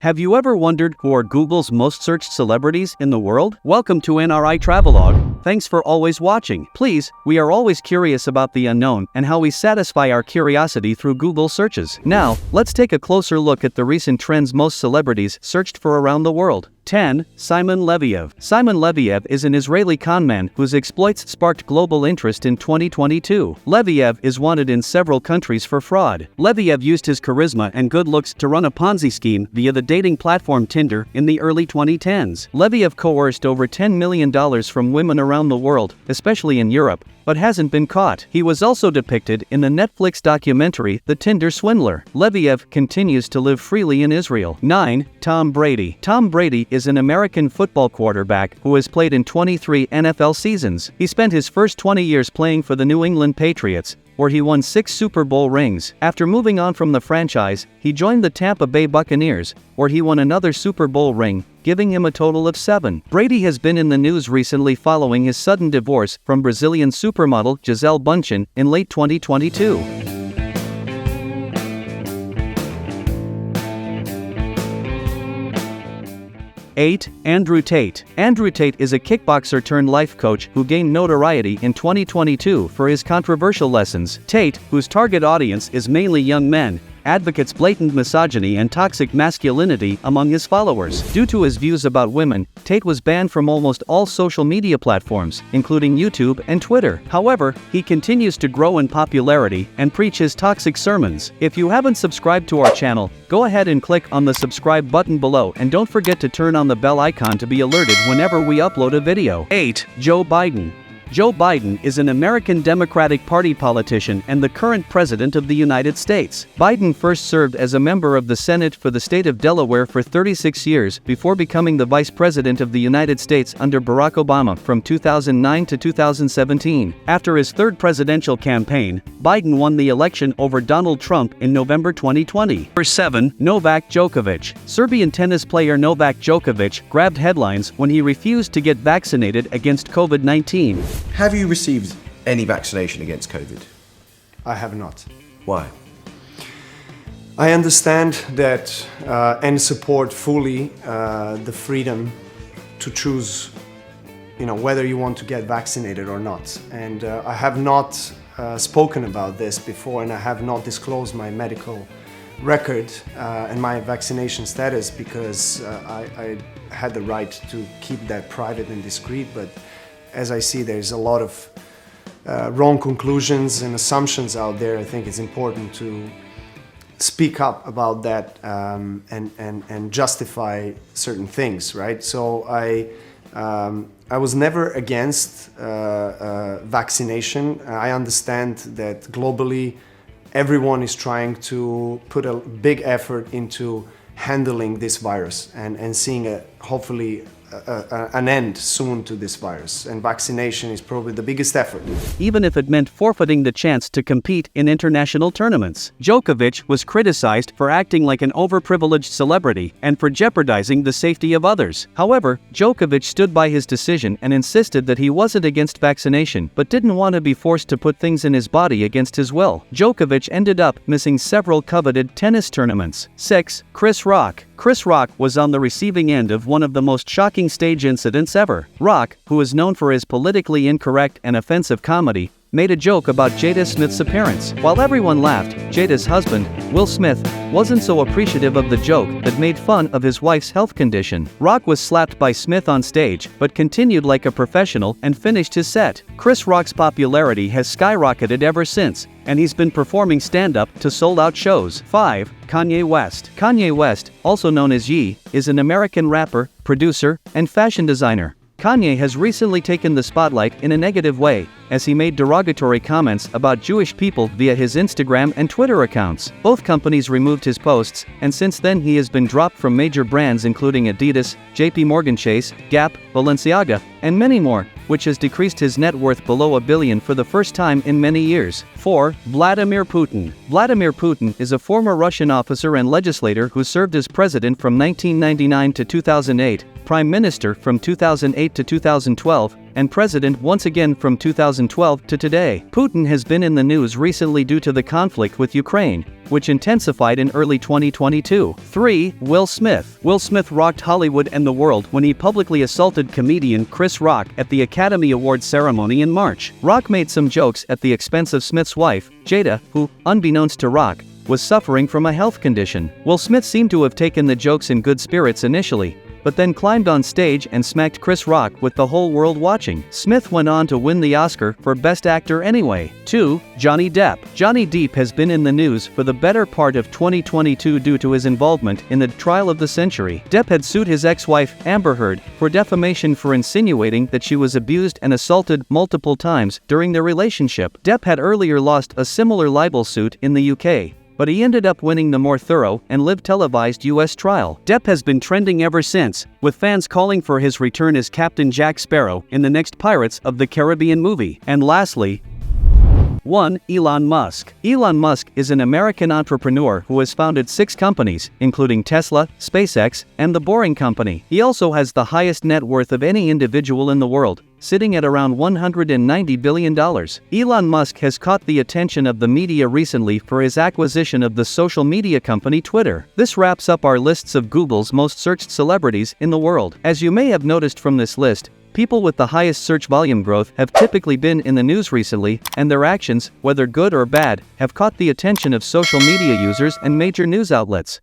Have you ever wondered who are Google's most searched celebrities in the world? Welcome to NRI Travelogue. Thanks for always watching. Please, we are always curious about the unknown and how we satisfy our curiosity through Google searches. Now, let's take a closer look at the recent trends most celebrities searched for around the world. 10. Simon Leviev. Simon Leviev is an Israeli conman whose exploits sparked global interest in 2022. Leviev is wanted in several countries for fraud. Leviev used his charisma and good looks to run a Ponzi scheme via the dating platform Tinder in the early 2010s. Leviev coerced over $10 million from women around the world, especially in Europe, but hasn't been caught. He was also depicted in the Netflix documentary The Tinder Swindler. Leviev continues to live freely in Israel. 9. Tom Brady. Tom Brady is an American football quarterback who has played in 23 NFL seasons. He spent his first 20 years playing for the New England Patriots, where he won 6 Super Bowl rings. After moving on from the franchise, he joined the Tampa Bay Buccaneers, where he won another Super Bowl ring, giving him a total of 7. Brady has been in the news recently following his sudden divorce from Brazilian supermodel Gisele Bündchen in late 2022. 8. Andrew Tate. Andrew Tate is a kickboxer turned life coach who gained notoriety in 2022 for his controversial lessons. Tate, whose target audience is mainly young men, advocates blatant misogyny and toxic masculinity among his followers. Due to his views about women, Tate was banned from almost all social media platforms, including YouTube and Twitter. However, he continues to grow in popularity and preach his toxic sermons. If you haven't subscribed to our channel, go ahead and click on the subscribe button below and don't forget to turn on the bell icon to be alerted whenever we upload a video. 8. Joe Biden. Joe Biden is an American Democratic Party politician and the current president of the United States. Biden first served as a member of the Senate for the state of Delaware for 36 years before becoming the vice president of the United States under Barack Obama from 2009 to 2017. After his third presidential campaign, Biden won the election over Donald Trump in November 2020. Number 7. Novak Djokovic. Serbian tennis player Novak Djokovic grabbed headlines when he refused to get vaccinated against COVID-19. Have you received any vaccination against COVID? I have not. Why? I understand that and support fully the freedom to choose, whether you want to get vaccinated or not. And I have not spoken about this before, and I have not disclosed my medical record and my vaccination status because I had the right to keep that private and discreet. But as I see, there's a lot of wrong conclusions and assumptions out there. I think it's important to speak up about that and justify certain things, right? So I was never against vaccination. I understand that globally, everyone is trying to put a big effort into handling this virus and seeing hopefully an end soon to this virus, and vaccination is probably the biggest effort. Even if it meant forfeiting the chance to compete in international tournaments. Djokovic was criticized for acting like an overprivileged celebrity and for jeopardizing the safety of others. However, Djokovic stood by his decision and insisted that he wasn't against vaccination but didn't want to be forced to put things in his body against his will. Djokovic ended up missing several coveted tennis tournaments. 6. Chris Rock. Chris Rock was on the receiving end of one of the most shocking stage incidents ever. Rock, who is known for his politically incorrect and offensive comedy, made a joke about Jada Smith's appearance. While everyone laughed, Jada's husband, Will Smith, wasn't so appreciative of the joke that made fun of his wife's health condition. Rock was slapped by Smith on stage, but continued like a professional and finished his set. Chris Rock's popularity has skyrocketed ever since, and he's been performing stand-up to sold-out shows. 5. Kanye West. Kanye West, also known as Ye, is an American rapper, producer, and fashion designer. Kanye has recently taken the spotlight in a negative way, as he made derogatory comments about Jewish people via his Instagram and Twitter accounts. Both companies removed his posts, and since then he has been dropped from major brands including Adidas, JP Morgan Chase, Gap, Balenciaga, and many more, which has decreased his net worth below $1 billion for the first time in many years. 4. Vladimir Putin. Vladimir Putin is a former Russian officer and legislator who served as president from 1999 to 2008. Prime Minister from 2008 to 2012, and President once again from 2012 to today. Putin has been in the news recently due to the conflict with Ukraine, which intensified in early 2022. 3. Will Smith. Will Smith rocked Hollywood and the world when he publicly assaulted comedian Chris Rock at the Academy Awards ceremony in March. Rock made some jokes at the expense of Smith's wife, Jada, who, unbeknownst to Rock, was suffering from a health condition. Will Smith seemed to have taken the jokes in good spirits initially, but then climbed on stage and smacked Chris Rock with the whole world watching. Smith went on to win the Oscar for Best Actor anyway. 2. Johnny Depp. Johnny Depp has been in the news for the better part of 2022 due to his involvement in the trial of the century. Depp had sued his ex-wife, Amber Heard, for defamation for insinuating that she was abused and assaulted multiple times during their relationship. Depp had earlier lost a similar libel suit in the UK, but he ended up winning the more thorough and live-televised US trial. Depp has been trending ever since, with fans calling for his return as Captain Jack Sparrow in the next Pirates of the Caribbean movie. And lastly, 1. Elon Musk. Elon Musk is an American entrepreneur who has founded 6 companies, including Tesla, SpaceX, and The Boring Company. He also has the highest net worth of any individual in the world, sitting at around $190 billion. Elon Musk has caught the attention of the media recently for his acquisition of the social media company Twitter. This wraps up our lists of Google's most searched celebrities in the world. As you may have noticed from this list, people with the highest search volume growth have typically been in the news recently, and their actions, whether good or bad, have caught the attention of social media users and major news outlets.